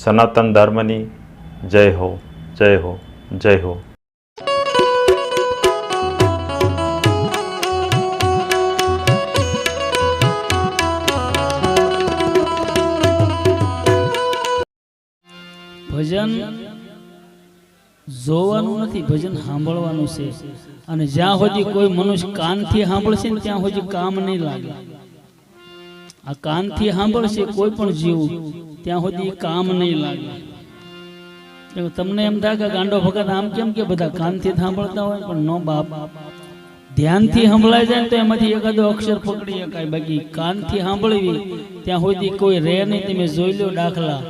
સનાતન ધર્મની જય હો, જય હો, જય હો. ભજન જોવાનું નથી, ભજન સાંભળવાનું છે. અને જ્યાં સુધી કોઈ મનુષ્ય કાનથી સાંભળશે ને ત્યાં સુધી કામ નહીં લાગે. આ કાનથી સાંભળશે કોઈ પણ જીવ ત્યાં સુધી કામ નહીં લાગે. તમને એમ થાય કે ગાંડો ભગત આમ કેમ કે બધા કાનથી સાંભળતા હોય, પણ નો બાપ, ધ્યાનથી સંભળાય જાય ને તો એમાંથી એકાદો અક્ષર પકડી શકાય. બાકી કાનથી સાંભળવી ત્યાં સુધી કોઈ રહે નહીં. તમે જોઈ લો દાખલા,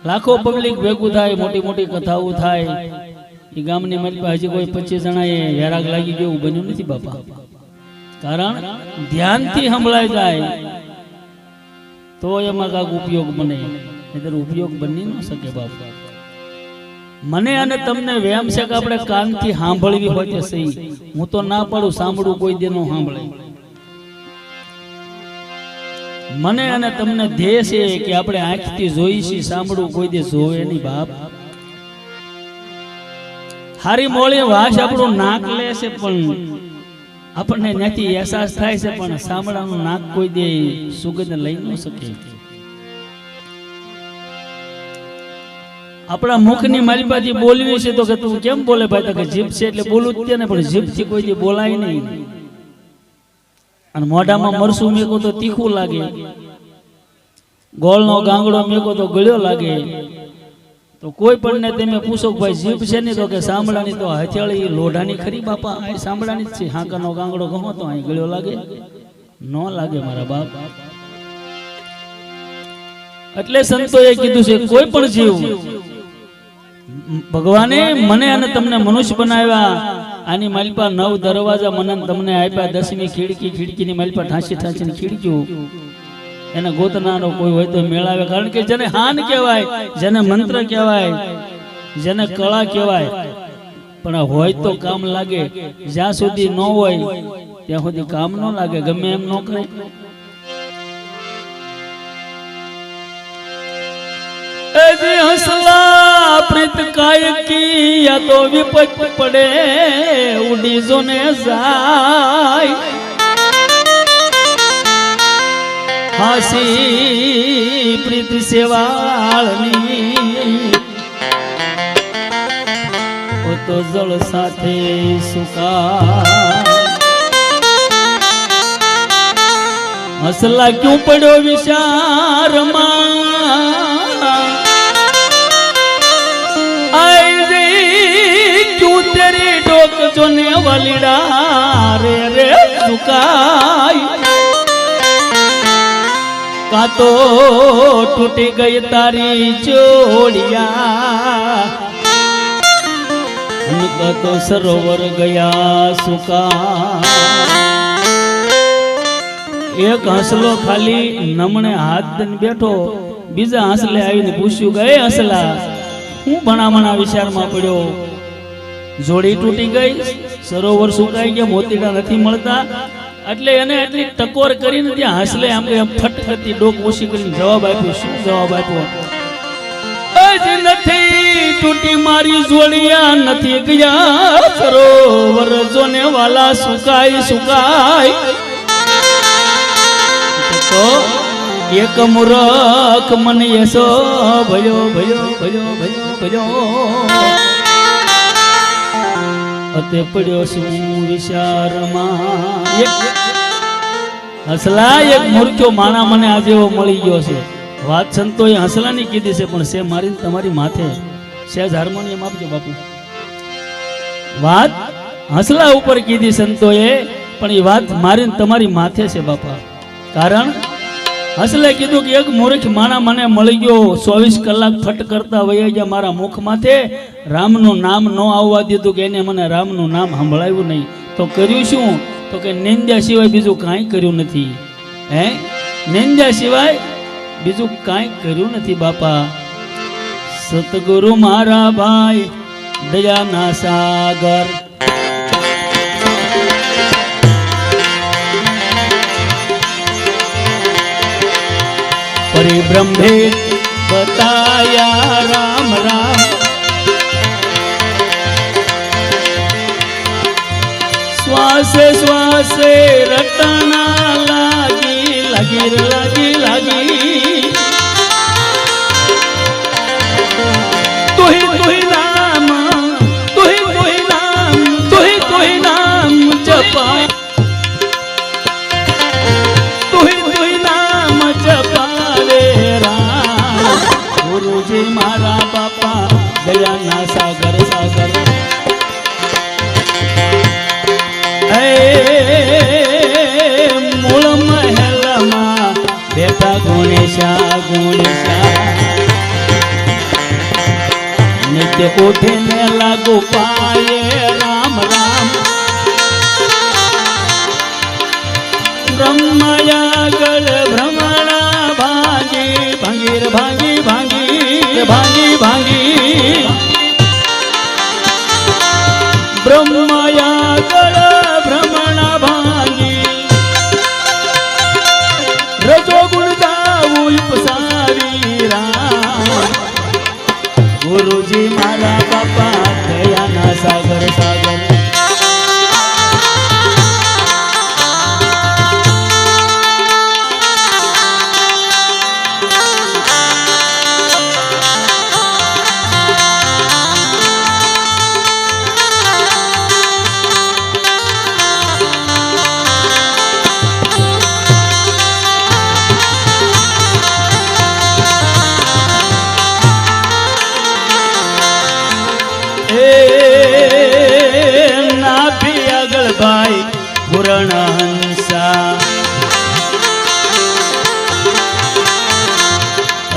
લાખો પબ્લિક ભેગું થાય, મોટી મોટી કથાઓ થાય, એ ગામની મારી હજી કોઈ 25 જણા એ હેરાગ લાગી ગયું બન્યું નથી બાપા. કારણ ધ્યાનથી સંભળાય જાય તો એમાં કાંક ઉપયોગ બને, નહીંતર ઉપયોગ બની ન શકે બાપા. મને અને તમને વ્યામ છે કે આપણે કાનથી સાંભળવી હોય તો સહી. હું તો ના પાડું, સાંભળવું કોઈ દે નો સાંભળે. મને અને તમને ધ્યેય છે કે આપણે આંખથી જોઈ છીએ, સાંભળવું કોઈ દે જોવે નહીં બાપ. હારી મોળી વાસ આપણું નાક લે છે, પણ આપણને ત્યાંથી અહેસાસ થાય છે, પણ સાંભળવાનું નાક કોઈ દે સુગંધ લઈ ન શકે. આપણા મુખની માલિપાથી બોલવી છે તો કે તું કેમ બોલે ભાઈ? તો કે જીભ છે એટલે બોલું જ ને, પણ જીભથી કોઈ દે બોલાય નહીં. અને મોઢામાં મરસું મેકો તો તીખું લાગે, ગોળનો ગાંગડો મેકો તો ગળ્યો લાગે. તો કોઈ પણ ને તમે પૂછો ભાઈ જીભ છે ને, તો કે સાંભળાની તો હથેળી લોઢાની ખરી બાપા, આ સાંભળાની જ છે. હાંકાનો ગાંગડો ગમો તો અહીં ગળ્યો લાગે? ન લાગે મારા બાપ. એટલે સંતોએ કીધું છે કોઈ પણ જીવ, ભગવાને મને અને તમને મનુષ્ય બનાવ્યા. આની માલિપા 9 દરવાજા મને તમને આપ્યા, 10મી ખીડકી, ખીડકીની માલિપા ઠાંસી ઠાંસીને ખીડક્યું. એને ગોતનારો કોઈ હોય તો મેળાવે. કારણ કે જેને હાન કહેવાય, જેને મંત્ર કહેવાય, જેને કળા કહેવાય, પણ હોય તો કામ લાગે. જ્યાં સુધી ન હોય ત્યાં સુધી કામ ન લાગે, ગમે એમ ન કરે. હસલા પ્રીત કાયકી યા તો વિપત પડે, ઉડી જોને જાય. હાસી પ્રીત સેવાળની તો જળ સાથે સુકા. હસલા ક્યું પડ્યો વિચારમાં, તેરી ડોક જોને વાલીડા રે રે સુકાય. કાં તો તૂટી ગઈ તારી ચોડિયા, કાં તો સરોવર ગયા સુકા. એક હસલો ખાલી નમણે હાથ દઈને બેઠો, બીજા હસલે આવીને પૂછ્યું કે એ હસલા હું ભણામણા વિચારમાં પડ્યો, જોડી તૂટી ગઈ, સરોવર સુકાઈ ગયા, મોતીડા નથી મળતા. એટલે એને એટલી ટકોર કરીને ત્યાં હસલે આમ ફટફટી ડોક ઓછી કરીને જવાબ આપ્યો. શું જવાબ આપ્યો? નથી તૂટી મારી જોડિયા, નથી ગયા સરોવર જોને વાલા સુકાય સુકાય. તો એક મૂરખ મને યસો ભયો ભયો ભયો ભયો ભયો, અતે પડ્યો શું વિચારમાં. હસલા એક મૂર્ખ્યો માણા મને આજે એવો મળી ગયો છે. વાત સંતોએ હસલાની કીધી છે, પણ છે મારી તમારી માથે. સહેજ હાર્મોનિયમ આપજો બાપુ. વાત હસલા ઉપર કીધી સંતોએ, પણ એ વાત મારી તમારી માથે છે બાપા. કારણ હસલે કીધું કે એક મૂર્ખ માણા મને મળી ગયો, 24 કલાક ફટ કરતા વયા ગયા મારા મુખ માથે, રામનું નામ ન આવવા દીધું, કે એને મને રામનું નામ સંભળાવ્યું નહીં. તો કર્યું શું? તો કે નિંદ્યા સિવાય બીજું કાંઈ કર્યું નથી. હે, નિંદ્યા સિવાય બીજું કાંઈ કર્યું નથી બાપા. સતગુરુ મારા ભાઈ દયાના સાગર, પરિબ્રહ્મે बताया राम राम श्वासे श्वासे रटना लागी लागी रे लागी लागी तुही नाम तुही नाम तुही नाम जपा तुही नाम जपा रे राम गुरुजी मारा बापा दयाना सागर सागर मूल महल में बेटा गुणेशा गुणेशा नित्य उठने लागू पाए राम राम ब्रह्मया गढ़ भ्रमणा भागी भांगीर भांगी भांगी भांगी भांगी ब्रह्मया गढ़ भ्रमणा भांगी रजो गुण जाऊ उपसारी राम गुरुजी मारा बापा दयाना सागर सागर भाई पुरण हंसा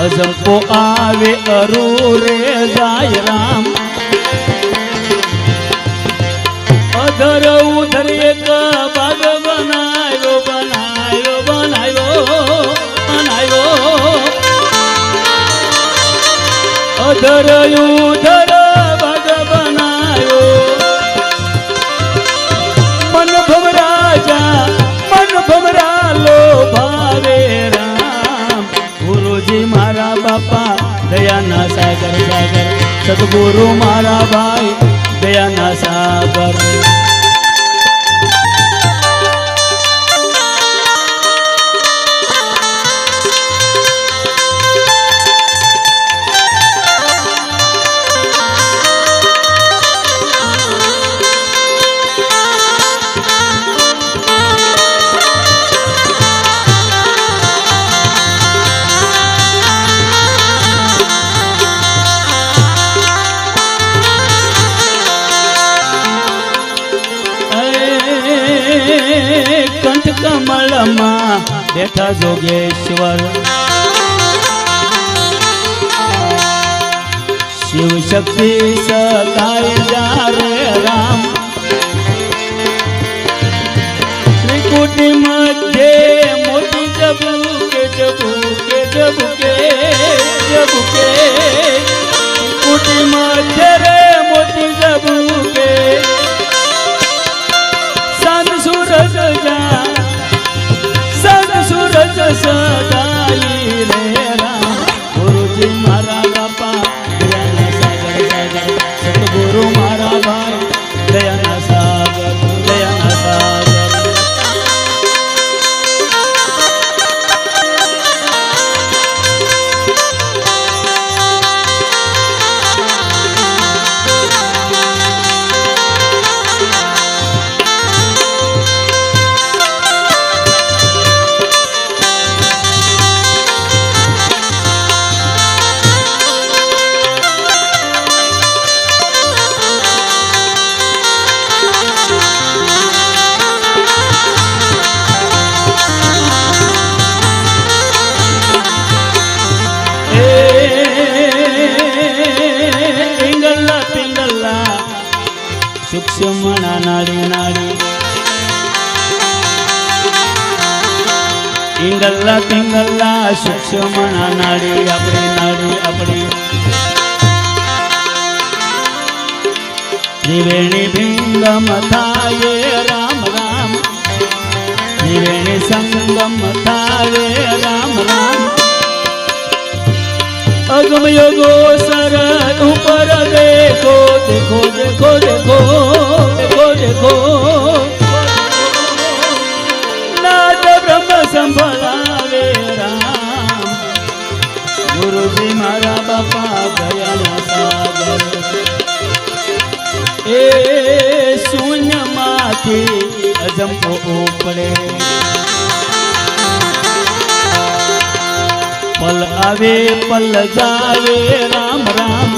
अजंपो आवे अरूरे जाय राम अधर उधर एक बाग बनायो बनायो बनायो बनायो अधर उधर बाग बनायो मन भमरा लो भावे राम गुरुजी मारा बापा दयाना सागर सागर सतगुरु मारा भाई दयाना सागर कंठ कमल में बैठा जोगेश्वर शिव शक्ति सताई जा रे राम त्रिकुटी मध्य मोती जबुके जबुके जबुके जबुके त्रिकुटी मध्य रे मोती जबुके सूरज जा सन सूरज सदाई रे राम गुरुजी मारा बापा दयाना सागर सागर सतगुरु मारा भाई दयाना सागर दयाना सागर सूक्ष्म नाड़ी नाड़ी इंगल्ला पिंगल्ला सूक्ष्म नाड़ी अपनी त्रिवेणी भिंगम थाये राम राम त्रिवेणी संगम थाये राम राम अगम योगो सर ऊपर देखो देखो देखो देखो देखो देखो नाद ब्रह्म संभळावे राम गुरुजी मारा बापा गया सागर ए शून्य माथी अजंपो उपड़े पल आवे पल जावे राम राम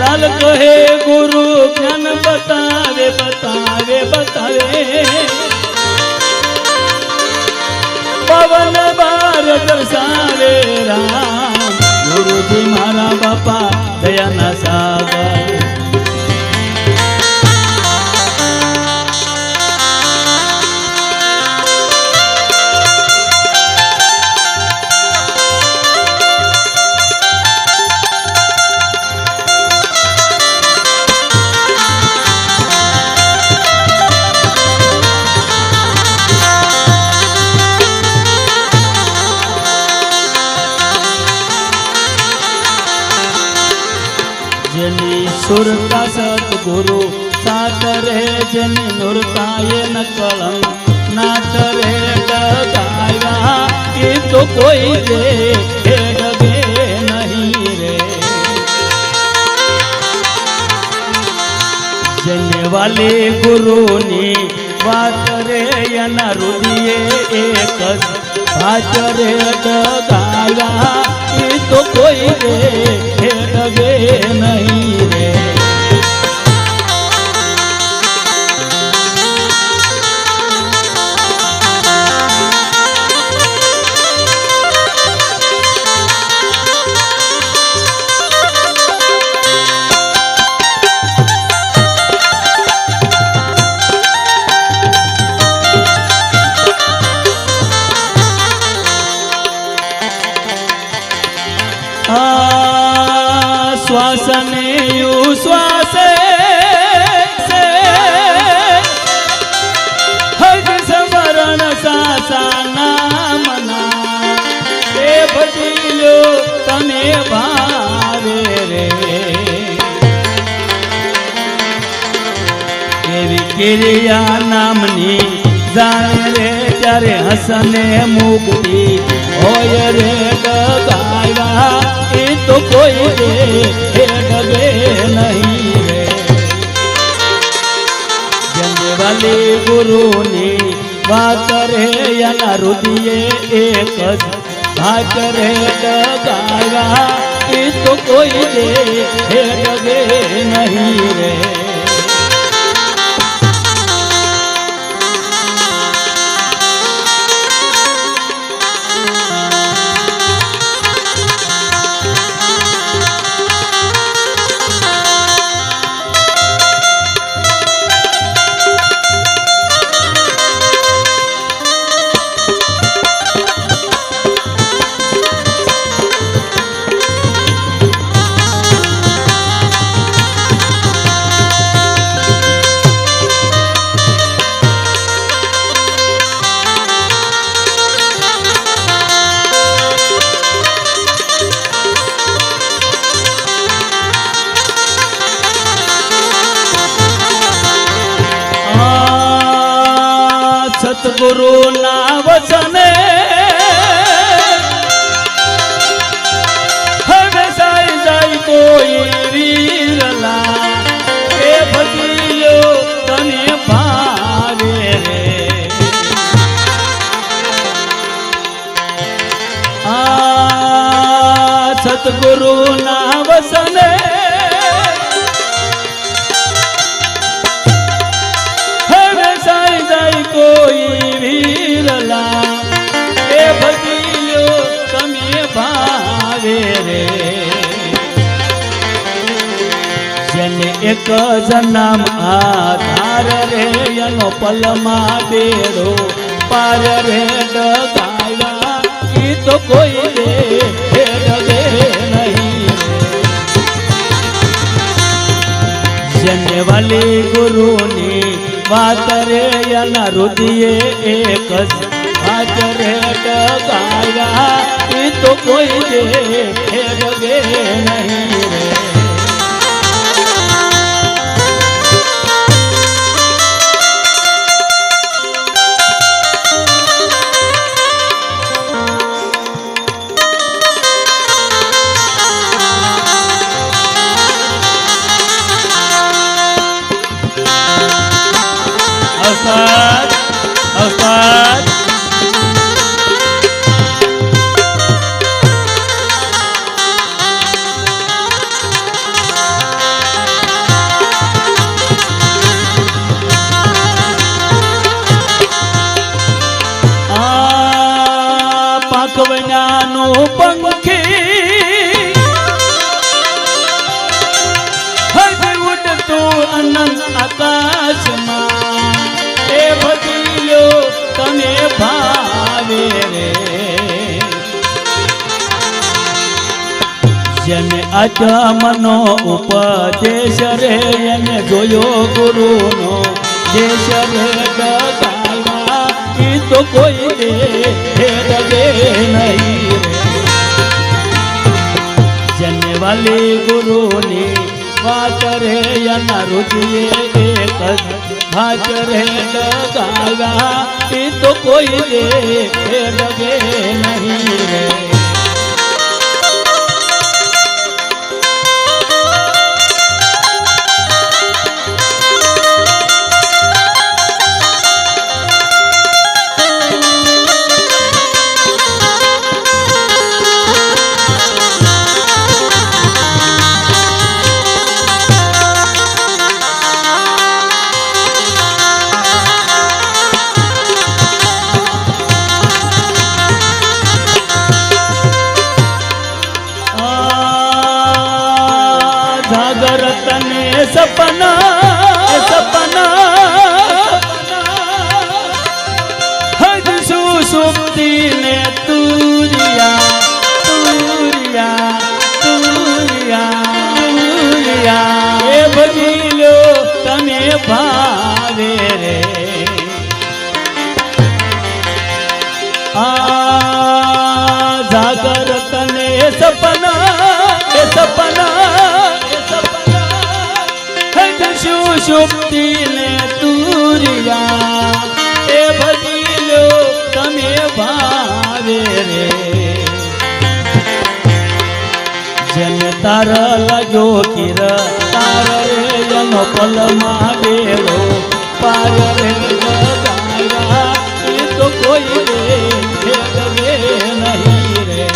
लाल कहे गुरु ज्ञान बतावे बतावे बतावे पवन बार दर्शावे राम गुरुजी मारा बापा दया ना सागर सुरता सतगुरु साथ रे जन नुरताय न कलंक नाथ रे डगाया ये तो कोई दे डगे नहीं रे जन वाले गुरु ने बात रे यना रुदिए एक बात रे डगाया ये तो कोई दे डगे नहीं रे श्वासने यू श्वासे से हज समरण सासा नामना ए भजिलो तने भावे रे एवी क्रिया नामनी जाने रे त्यारे हसने मुक्ति होय रे डगाया तो कोई दे डगे नहीं रे जन्मे वाले गुरु ने बात रे यना रुदिए एक बात रे डगाया तो कोई दे डगे नहीं रे सतगुरु ना वचने हमेशा जाई कोई वीरला ए भजियो तने भावे रे सतगुरु ना वचने कोई वीरला ए भजियो तमे भावे रे जने एक जन्म आधार रे यनो पलमा बेड़ो पार रे डगाया ई तो कोई दे डगे नहीं जने वाले गुरु ने बात रे यना रुदिए एक भाच रे डगाया ये तो कोई देखे लगे नहीं रे। उस्ताद उस्ताद પાકવનાનો પંખી હજ ઉડતો અનંત આકાશમાં એ ભજીલો તને ભાવે રે। જેને આત્મનો ઉપદેશ રે એને જોયો ગુરુનો દેશ રે ડગાયા એ તો કોઈ દે લગે નહીં રે। જેને વાલી ગુરુની વાત રે એના રુચિએ એક જ ભાચ રે ડગાયા એ તો કોઈ દે લગે નહીં રે। जागरतने सपना सपना हज सुसुप्ति ने तूरिया तूरिया तूरिया तूरिया ए भजीलो तने भावे रे। जागरतने सपना सपना सुषुप्ति ने तूरिया ए भजीलो तमे भावे रे। जन तार लगो किर तार रे जनो पल मागेलो पार रे लगाया ये तो कोई दे नहीं रे।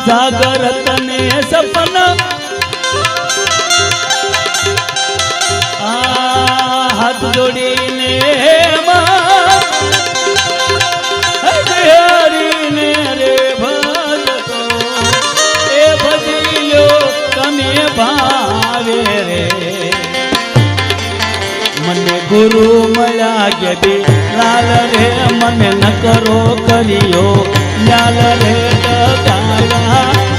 जागरतने सपना हाथ जोड़ीने हरी ने रे भगतो ए भजियो तमे भावे रे। मने गुरु मया के भी लाल रे मन न करो करियो लाल रे डगाया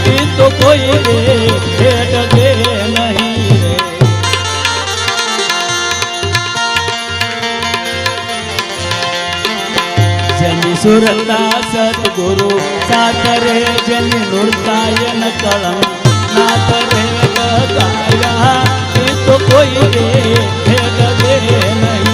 ये तो कोई दे नहीं रे। जनि सुरता सतगुरु साथ रे जनि नूरतायन कलम नाथ रे डगाया ये तो कोई दे नहीं।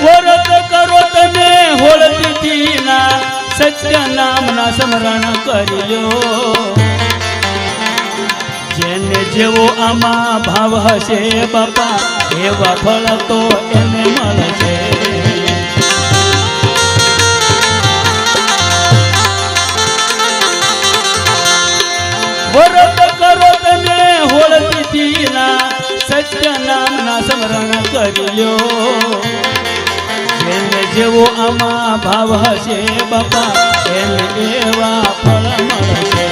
वरद સ્મરણ કર્યો જેને જેવો આમાં ભાવ હશે બાપા એવા ફળ તો એને મળશે વ્રત કરો તને હોળતીના સત્ય નામના સ્મરણ કર્યો જેને જેવો આમાં ભાવ હશે બાપા એને એવા ફળ મળશે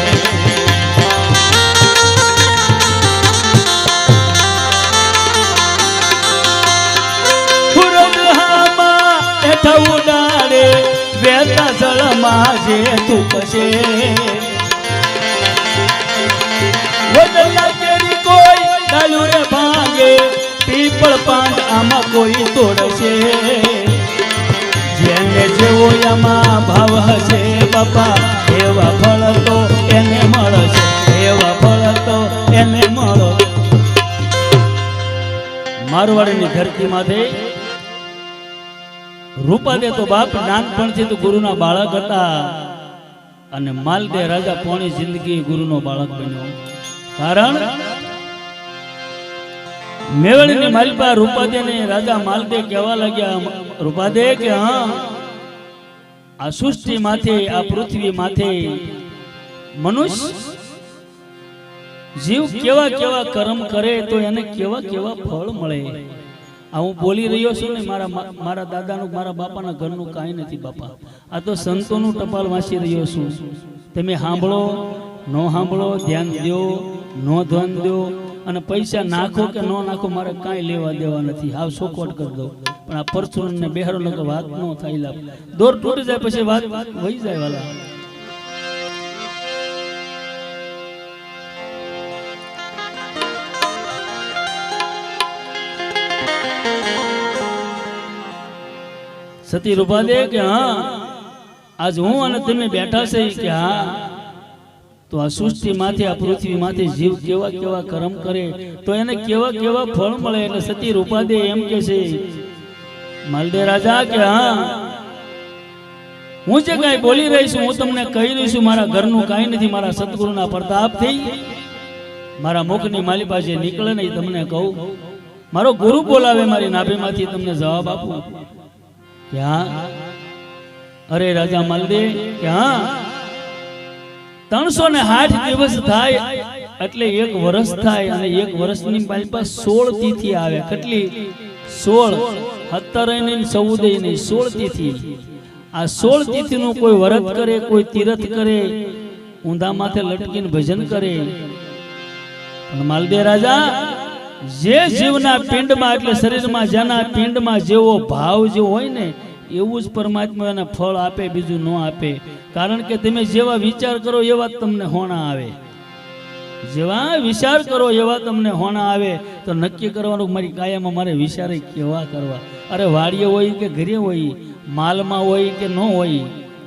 ઉડાડે વેતા જળમાં જે થૂકશે વડલા કેરી કોઈ ડાલુ રે ભાંગે પીપળ પાંદ આમાં કોઈ તોડશે જેને જેવો આમાં ભાવ હશે બાપા એવા ફળ તો એને મળશે એવા ફળ તો એને મળો મારવાડની ધરતી માથે રૂપાદે તો બાપ નાનપણથી તો ગુરુના બાળક હતા અને માલદે રાજા પોણી જિંદગી ગુરુનો બાળક બન્યો કારણ મેવડની માલપા રૂપાદે ને રાજા માલદે કહેવા લાગ્યા રૂપાદે કે હા આ સૃષ્ટિ માથે આ પૃથ્વી માથે મનુષ્ય જીવ કેવા કેવા કર્મ કરે તો એને કેવા કેવા ફળ મળે આ હું બોલી રહ્યો છું ને મારા દાદાનું મારા બાપાના ઘરનું કાંઈ નથી બાપા આ તો સંતોનું ટપાલ વાંચી રહ્યો છું તમે સાંભળો ન સાંભળો ધ્યાન દો ન ધ્યાન દો અને પૈસા નાખો કે ન નાખો મારે કાંઈ લેવા દેવા નથી હાવ સોકોટ કરી દો પણ આ પરચુરણ ને બેહારો લોકો વાત ન થાય દોર તૂટી જાય પછી વાત વહી જાય વાલા સતી રૂપાદે કે હા આજ હું અને તમે બેઠા છે કે હા તો આ સૃષ્ટિ માંથી આ પૃથ્વી માંથી જીવ કેવા કેવા કર્મ કરે તો એને કેવા કેવા ફળ મળે એટલે સતી રૂપાદે એમ કે છે માલદે રાજા કે હા હું જે કઈ બોલી રહી છું હું તમને કહી રહી છું મારા ઘરનું કાંઈ નથી મારા સદગુરુના પ્રતાપથી મારા મુખની માલી પાસે નીકળે નહીં તમને કહું મારો ગુરુ બોલાવે મારી નાભીમાંથી તમને જવાબ આપું ક્યાં અરે રાજા માલદે ક્યાં 360 દિવસ થાય એટલે 1 વર્ષ થાય અને 1 વર્ષની પાછળ 16 તિથિ આવે કેટલી 16 17 નહીં 14 નહીં 16 તિથિ આ 16 તિથિનું કોઈ વ્રત કરે કોઈ તીર્થ કરે ઊંધા માથે લટકીને ભજન કરે પણ માલદે રાજા જે જીવના પિંડમાં એટલે શરીરમાં જેના પિંડમાં જેવો ભાવ જેવો હોય ને એવું જ પરમાત્મા એના ફળ આપે બીજું ન આપે કારણ કે તમે જેવા વિચાર કરો એવા તમને હોણા આવે જેવા વિચાર કરો એવા તમને હોણા આવે તો નક્કી કરવાનું મારી કાયામાં મારે વિચાર કેવા કરવા અરે વાડીએ હોય કે ઘરે હોય માલમાં હોય કે ન હોય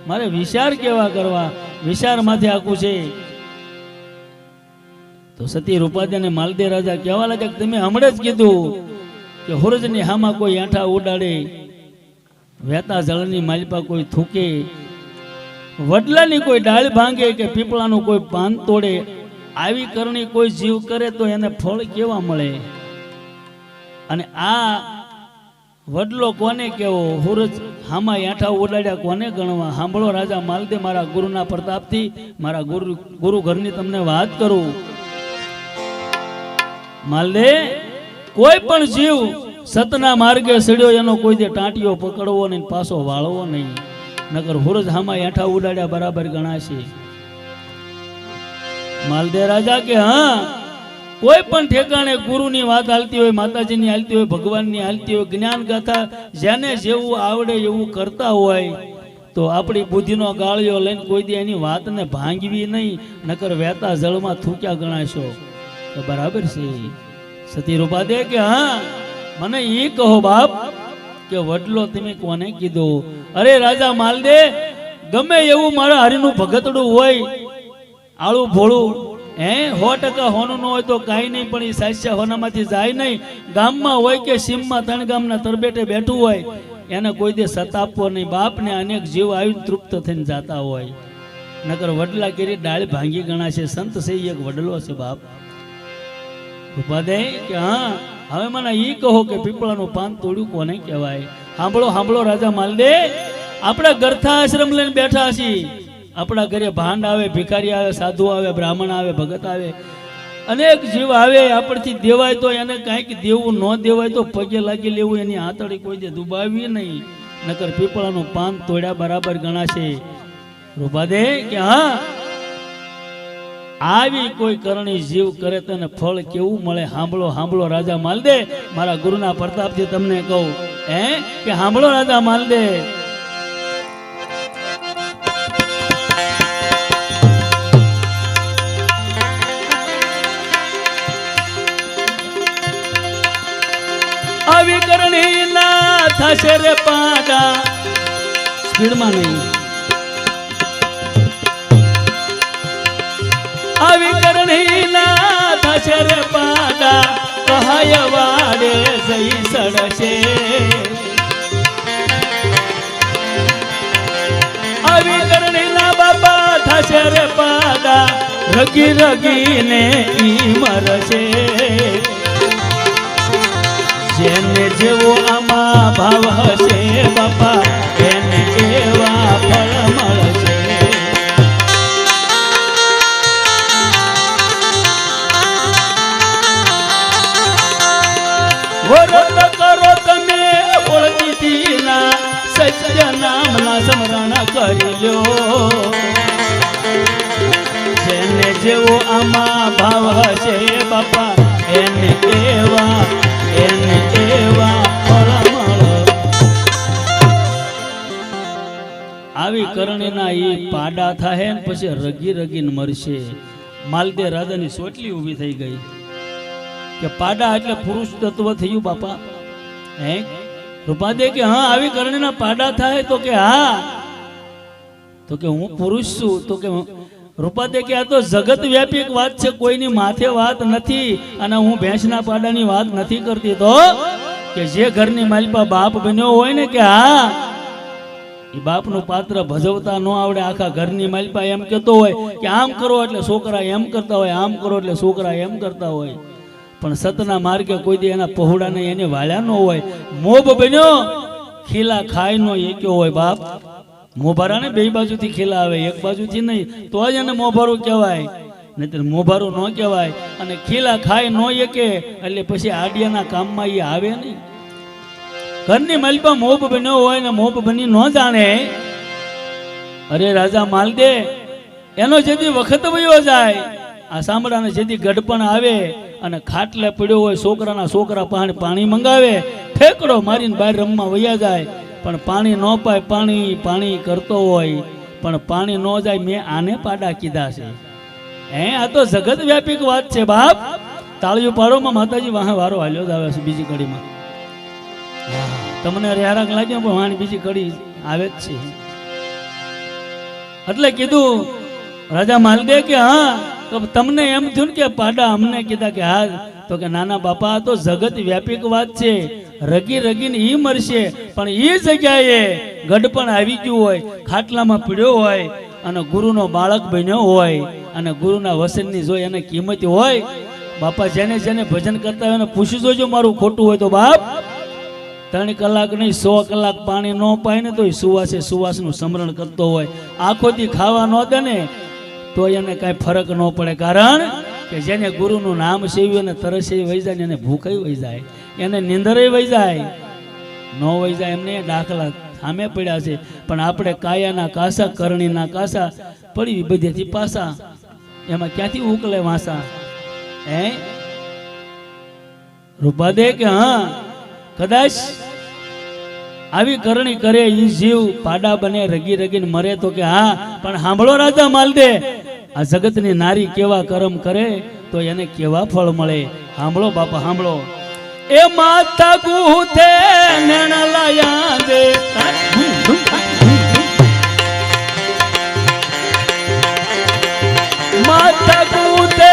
મારે વિચાર કેવા કરવા વિચારમાંથી આખું છે તો સતી રૂપાદે અને માલદે રાજા કહેવા લાગ્યા તમે હમણાં જ કીધું કે હુરજની હામાં કોઈ આંઠા ઉડાડે વહેતા જળની માલપા કોઈ થૂકે વડલાની કોઈ ડાળ ભાંગે કે પીપળાનું કોઈ પાન તોડે આવી કરણી કોઈ જીવ કરે તો એને ફળ કેવા મળે અને આ વડલો કોને કેવો હુરજ હામાં આંઠા ઉડાડ્યા કોને ગણવા સાંભળો રાજા માલદે મારા ગુરુના પ્રતાપથી મારા ગુરુ ઘરની તમને વાત કરું માલદે કોઈ પણ જીવ સતના માર્ગે સડ્યો એનો કોઈ દે ટાંટીઓ પકડવો નહીં પાછો વાળવો નહીં નકર હુરજ હામાં આંઠા ઉડાડ્યા બરાબર ગણાશે માલદે રાજા કે હા કોઈ પણ ઠેકાણે ગુરુની વાત હાલતી હોય માતાજીની હાલતી હોય ભગવાનની હાલતી હોય જ્ઞાન ગાથા જેને જેવું આવડે એવું કરતા હોય તો આપણી બુદ્ધિનો ગાળિયો લઈને કોઈ દે એની વાતને ભાંગવી નહીં નકર વહેતા જળમાં થૂક્યા ગણાશો તો બરાબર છે સતી રૂપાદે કે હા મને એ કહો બાપ કે વડલો તમે કોને કીધું અરે રાજા માલદે ગમે એવું મારા હરિનું ભગતડું હોય આળું ભોળું 100% હોનું ન હોય તો કાંઈ નહીં પણ એ સાસ્યા હોનામાંથી જાય નહીં ગામમાં હોય કે સીમમાં 3 ગામના તરબેટે બેઠું હોય એને કોઈ દે સતાપવો નહીં બાપને અનેક જીવ આવીને તૃપ્ત થઈને જતા હોય નકર વડલા કેરી ડાળ ભાંગી ગણાશે. સંત છે ઈ એક વડલો છે બાપ. ઉપાધ્યાય કે હા હવે મને ઈ કહો કે પીપળાનું પાન તોડ્યું કોને કહેવાય? સાંભળો સાંભળો રાજા માલદે, આપણા ગરથા આશ્રમ લઈને બેઠા છીએ. આપણા ઘરે ભાંડ આવે, ભિખારી આવે, સાધુ આવે, બ્રાહ્મણ આવે, ભગત આવે, અનેક જીવ આવે. આપણથી દેવાય તો એને કાંઈક દેવું, ન દેવાય તો પગે લાગી લેવું. એની આંતળી કોઈ દે દુબાવી નહીં, નકર પીપળાનું પાન તોડ્યા બરાબર ગણાશે. રૂપાદે કે હા આવી કોઈ કરણી જીવ કરે તેને ફળ કેવું મળે? સાંભળો સાંભળો રાજા માલદે, મારા ગુરુના પ્રતાપથી તમને કહું કે સાંભળો રાજા માલદે. આવી કરણી ના થશે રે પાડા, સ્પીડમાં નહીં. આવી કરણી ના થશે રે પાડા, કહાય વાડે જઈ સડશે. આવી કરણી ના બાપા થશે રે પાડા, રગી રગીને ઈ મરશે. જેને જેવો આમાં ભાવ હશે બાપા, એને એવા ફળ મળશે. વ્રત કરો તમે ઓળખીના, સત્ય નામના સ્મરણ કરી લ્યો. જેને જેવો આમાં ભાવ હશે બાપા, એને એવા ફળ મળે. આવી કરણીના ઈ પાડા થાય ને પછી રગી રગીને મરશે. માલદે રાજાની સોટલી ઊભી થઈ ગઈ કે પાડા એટલે પુરુષ તત્વ થયું બાપા. રૂપાદે કે હા આવી કરણીના પાડા થાય તો કે હા, તો કે હું પુરુષ છું. તો કે રૂપાદે કે આ તો જગત વ્યાપી વાત છે, કોઈની માથે વાત નથી. અને હું ભેંસના પાડાની વાત નથી કરતી. તો કે જે ઘરની માલિપા બાપ બન્યો હોય ને કે હા એ બાપનું પાત્ર ભજવતા ન આવડે, આખા ઘરની માલિપા એમ કહેતો હોય કે આમ કરો એટલે છોકરા એમ કરતા હોય, આમ કરો એટલે છોકરા એમ કરતા હોય, પણ સતના માર્ગે કોઈ દી એના પહોળાને એને વાળ્યા ન હોય. મોભ બન્યો ખીલા ખાય નો એક્યો હોય બાપ. મોભારાને બે બાજુથી ખીલા આવે, એક બાજુથી નહીં, તો જ એને મોભારું કહેવાય, નહીતર મોભારું ન કહેવાય. અને ખીલા ખાય નો એકે એટલે પછી આડિયાના કામમાં એ આવે નહીં. ઘરની માલિપા મોભ બન્યો હોય ને મોભ બની ન જાણે, અરે રાજા માલદે એનો જેથી વખત વયો જાય, આ સાંભળાને જેથી ગઢપણ આવે અને ખાટલે પડ્યો હોય, છોકરા પાણી મંગાવે, ઠેકડો મારીને બહાર રમવા વયા જાય, પણ પાણી ન પાય, પાણી કરતો હોય પણ પાણી ન જાય. મેં આને પાડા કીધા છે. આ તો જગત વ્યાપી વાત છે બાપ. તાળીઓ પાડોમાં માતાજી વાહે વારો હાલ્યો જ આવે છે. બીજી કડીમાં તમને રેરાક લાગ્યો પણ વાણી બીજી કડી આવે જ છે. એટલે કીધું રાજા માલદે કે હા તો તમને એમ થયું કે પાડા અમને કીધા કે હા, તો કે નાના બાપા તો જગત વ્યાપી વાત છે, રગી રગીને ઈ મરશે. પણ એ જગ્યાએ ગઢપણ આવી ગયું હોય, ખાટલામાં પીડ્યો હોય અને ગુરુનો બાળક બન્યો હોય અને ગુરુના વસનની જોઈ એને કિંમત હોય બાપા. જેને જેને ભજન કરતા હોય એને પૂછી જોજો મારું ખોટું હોય તો બાપ. 3 કલાક નહીં 100 કલાક પાણી ન પાય ને તો સુવાસનું સ્મરણ કરતો હોય, આખો દી ખાવા ન દે ને તો એને કાંઈ ફરક ન પડે. કારણ કે જેને ગુરુનું નામ સેવ્યું અને તરસે વહી જાય ને એને ભૂખે વહી જાય, એને નિંદરે વહી જાય, ન વહી જાય. એમને દાખલા સામે પડ્યા છે. પણ આપણે કાયાના કાસા, કરણીના કાસા પડી બધેથી પાસા, એમાં ક્યાંથી ઉકલે વાસા? રૂપાદે કે હા કદાચ આવી કરણી કરે ઈ જીવ પાડા બને, રગી રગીને મરે તો કે હા. પણ સાંભળો રાજા માલદે, આ જગતની નારી કેવા કર્મ કરે તો એને કેવા ફળ મળે. સાંભળો બાપા સાંભળો. એ માતા ગુથે નેણ લાયા દે, માતા ગુથે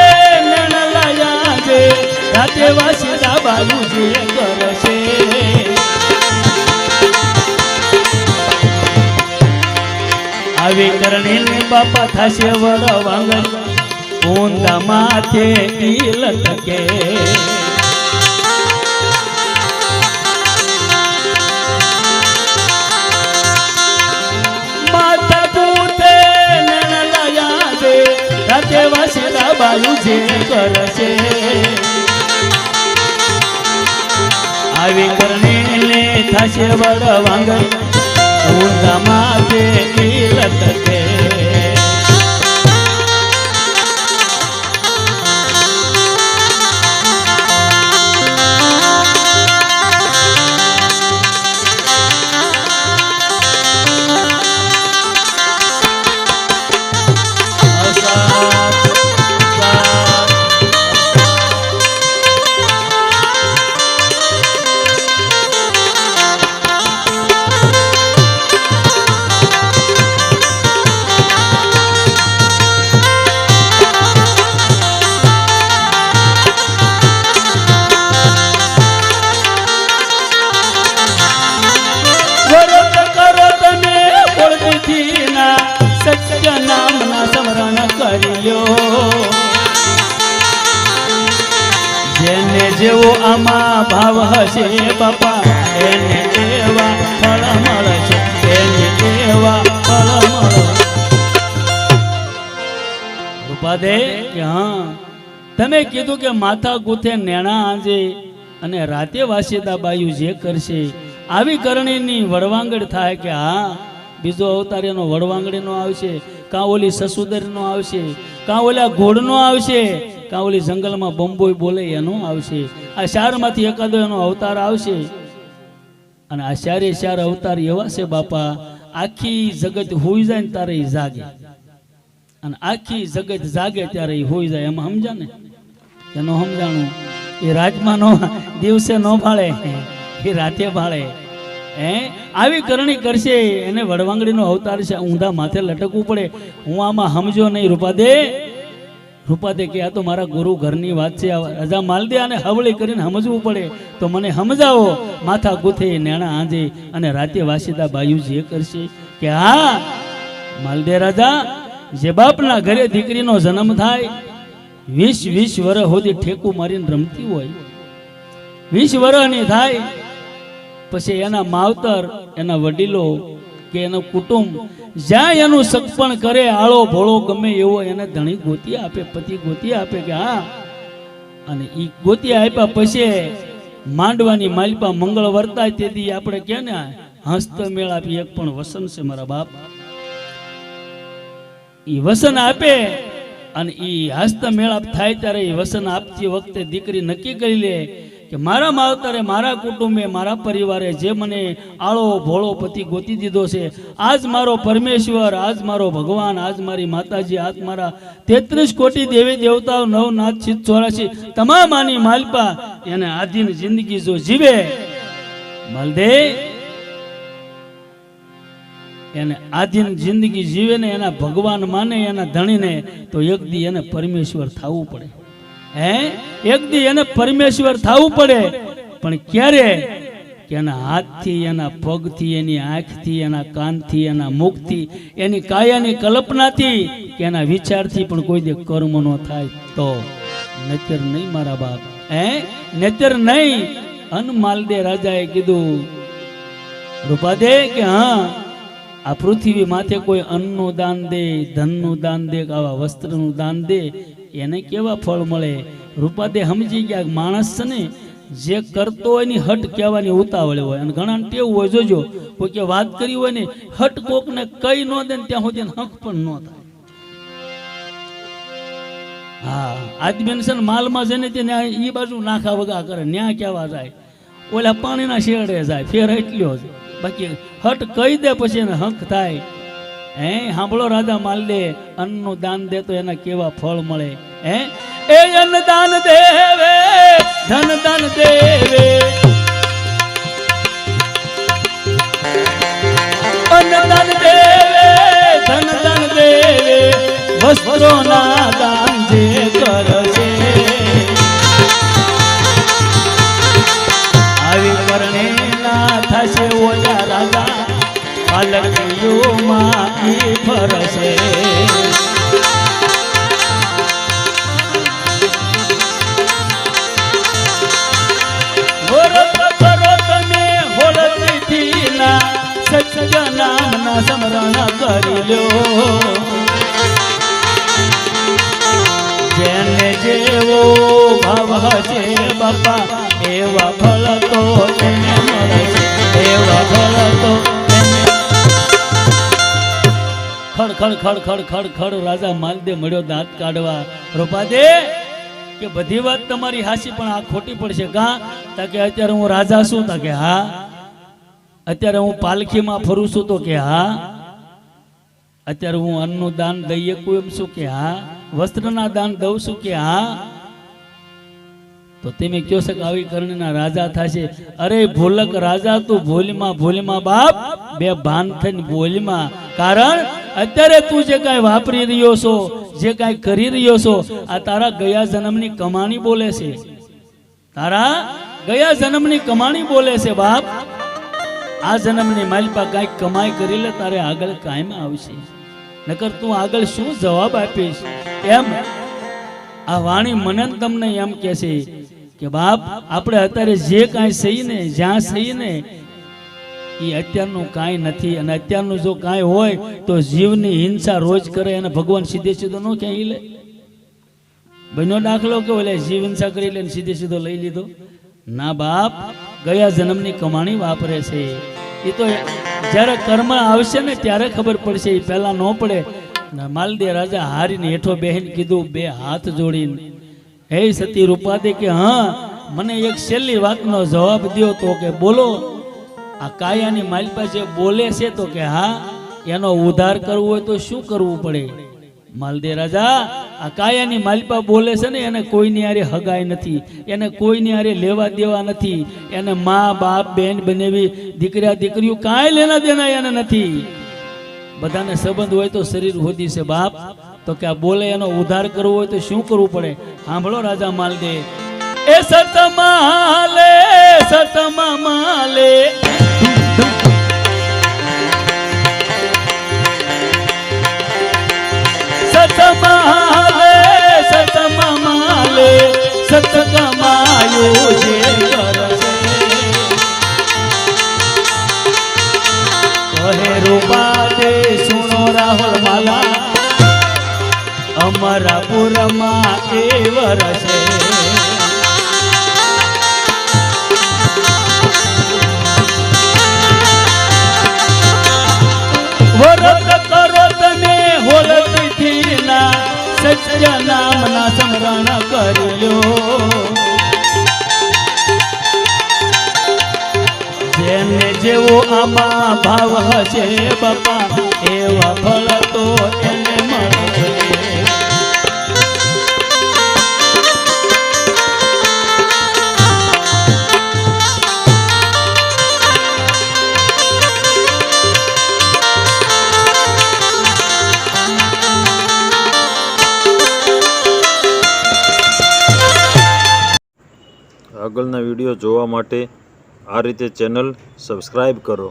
નેણ લાયા દે, રાતે વાસી બાજુ જે કરશે. આવી કરણી ને બાપા થશે વડ વાંગડ ઊંધા માથે ઈ લટકે માથા પૂતે નણ લયા દે રાતે વાસીદા બાયુ જે કરશે આવી કરણી ને થશે વડ વાંગડ ઊંધા માથે ઈ લટકે સત્ય નામના સ્મરણ કર્યો જેને જેવો આમાં ભાવ હશે બાપા એને એવા ફળ મળશે એને એવા ફળ મળશે રૂપાદે કે હા તમે કીધું કે માથા ગુથે નેણા આંજે અને રાતે વાસીદા બાયુ જે કરશે આવી કરણીની વડવાંગડ થાય કે હા બીજો અવતાર એનો વડવાંગડીનો આવશે કાં ઓલી સસુદરનો આવશે કાં ઓલા ઘોડનો આવશે કાં ઓલી જંગલમાં બંબોઈ બોલે એનો આવશે આ ચારમાંથી એકાદો એનો અવતાર આવશે અને આ ચારે અવતાર એવા છે બાપા આખી જગત હોઈ જાય ને ત્યારે એ જાગે અને આખી જગત જાગે ત્યારે એ હોઈ જાય એમાં સમજા ને એનો સમજાણું એ રાજમાં નો દિવસે નો ભાળે એ રાતે ભાળે આવી કરણી કરશે એને વડવાંગડીનો અવતાર છે ઊંધા માથે લટકવું પડે હું આમાં સમજો નહીં રૂપાદે કે આ તો મારા ગુરુ ઘરની વાત છે રજા માલ દે અને હવળી કરીને સમજવું પડે તો મને સમજાવો માથા ગુથે નેણા આંજે અને રાતે વાસીદા બાયુ જે કરશે કે હા માલદે રાજા જે બાપના ઘરે દીકરીનો જન્મ થાય 20 વર્ષ સુધી ઠેકું મારીને રમતી હોય 20 વર્ષની થાય પછી એના માવતર એના વડીલો કે એનું કુટુંબ જ્યાં એનું સગપણ કરે આળો ભોળો ગમે એવો એને ધણી ગોતી આપે પતિ ગોતી આપે કે હા અને ઈ ગોતી આપ્યા પછી માંડવાની માલપા મંગળ વર્તાય તેથી આપણે કે ને હસ્ત મેળ આપી એક પણ વસન છે મારા બાપ ઈ વસન આપે અને ઈ હસ્ત મેળાપ થાય ત્યારે ઈ વસન આપતી વખતે દીકરી નક્કી કરી લે કે મારા માવતરે મારા કુટુંબે મારા પરિવારે જે મને આળો ભોળો પતિ ગોતી દીધો છે આજ મારો પરમેશ્વર આજ મારો ભગવાન આજ મારી માતાજી આજ મારા 33 કોટી દેવી દેવતાઓ નવનાથ સિદ્ધ 84 તમામ આની માલપા એને આધીન જિંદગી જો જીવે માલદે એને આધીન જિંદગી જીવે ને એના ભગવાન માને એના ધણીને તો એક દી એને પરમેશ્વર થવું પડે એક દી એને પરમેશ્વર થવું પડે પણ ક્યારે કે એના હાથથી એના પગથી એની આંખથી એના કાનથી એના મુખથી એની કાયાની કલ્પનાથી કે એના વિચારથી પણ કોઈ દે કર્મ ન થાય તો નતર નહીં મારા બાપ નતર નહીં અનમાલદે રાજાએ કીધું રૂપાદે કે હા આ પૃથ્વી માથે કોઈ અન્નનું દાન દે ધનનું દાન દે આવા વસ્ત્રનું દાન દે એને કેવા ફળ મળે રૂપાદે સમજી ગયા માણસ છે ને જે કરતો હોય ની હટ કહેવાની ઉતાવળ હોય અને ઘણા ટેવ હોય જોજો કોઈ કે વાત કરી હોય ને હટ કોક ને કઈ ન દે ત્યાં સુધી હક પણ ન થાય હા આદમી છે માલમાં જઈને ત્યાં ઈ બાજુ નાખા વગા કરે ન્યા કેવા જાય ઓલા પાણીના શેડે જાય ફેર એટલો જ બાકી હટ કહી દે પછી એને હક થાય સાંભળો રાજા માલદે અન્નનું દાન દે તો એના કેવા ફળ મળે એ અન્ન દાન દેવે ધન દાન દેવે અન્ન દાન દેવે ધન દાન દેવે વસ્ત્રોના દાન જે કરશે આવી કરણે ના થશે ઓલા રાજા પાલકીઓમાં ઈ ફરશે. સચ્ચા નામના સ્મરણ કરી લ્યો. જેને જેવો ભાવ હશે બાપા એવા ફળ તો એને મળશે. એવા ફળ તો ખડ ખડ ખડ ખડ ખડ ખડ રાજા માલદે મળ્યો દાંત કાઢવા. રૂપાદે કે બધી વાત તમારી હાસી પણ આ ખોટી પડશે. કા તાકે અત્યારે હું રાજા છું? તાકે હા. અત્યારે હું પાલખીમાં ફરું છું? તો કે હા. અત્યારે હું અન્નનું દાન દઈએ કોઈ એમ છું? કે હા. વસ્ત્રના દાન દઉં છું? કે હા. તો તમે કહો છો કે આવી કરણીના રાજા થશે. અરે ભૂલક રાજા તું ભોલીમાં ભોલીમાં બાપ બે ભાન થઈને ભોલીમાં. કારણ અત્યારે તું જે કાંઈ વાપરી રહ્યો છો, જે કાંઈ કરી રહ્યો છો, આ તારા ગયા જન્મની કમાણી બોલે છે. તારા ગયા જન્મની કમાણી બોલે છે બાપ. આ જન્મની માલિપા કાંઈક કમાઈ કરી લે, તારે આગળ કાયમ આવશે. નકર તું આગળ શું જવાબ આપીશ? એમ આ વાણી મને તમને એમ કહે છે કે બાપ આપણે અત્યારે જે કાંઈ સહી ને જ્યાં સહી ને એ અત્યારનું કાંઈ નથી. અને અત્યારનું જો કાંઈ હોય તો જીવની હિંસા રોજ કરે અને ભગવાન સીધે સીધો ન ક્યાંય લે. બન્યો દાખલો કે ઓલે જીવ હિંસા કરી લે સીધે સીધો લઈ લીધો? ના બાપ, ગયા જન્મની કમાણી વાપરે છે. એ તો જ્યારે કર્મ આવશે ને ત્યારે ખબર પડશે, એ પહેલા ન પડે. માલદે રાજા હારીને હેઠો બેહીને કીધું બે હાથ જોડીને, હે સતી રૂપાદે કે હા મને એક છેલ્લી વાતનો જવાબ દ્યો. તો કે બોલો. આ કાયાની માલિપા જે બોલે છે તો કે હા, એનો ઉદ્ધાર કરવો હોય તો શું કરવું પડે? માલદે રાજા આ કાયાની માલિપા બોલે છે ને એને કોઈની હારે હગાઈ નથી, એને કોઈની હારે લેવા દેવા નથી, એને મા બાપ બેન બનેવી દીકરા દીકરીઓ કાંઈ લેના દેના એને નથી. બધાને સંબંધ હોય તો શરીર હોદી છે બાપ. તો કે આ બોલે એનો ઉદ્ધાર કરવો હોય તો શું કરવું પડે? સાંભળો રાજા માલદે. એ સતમાલે સતમાલે સતમાલે સતમાલે સત કમાયો જે કરશે. કહે રૂપાદે સુનો રાહુલ માલા અમારા પુરમાં એ વરસે. વરત કરો તમે હોલતી ના સચ્ચા નામના સ્મરણ કરી લ્યો. જેને જેવો આમાં ભાવ હશે બાપા એવા ફળ તો એને મળશે. આગળના વિડીયો જોવા માટે આ રીતે ચેનલ સબસ્ક્રાઈબ કરો.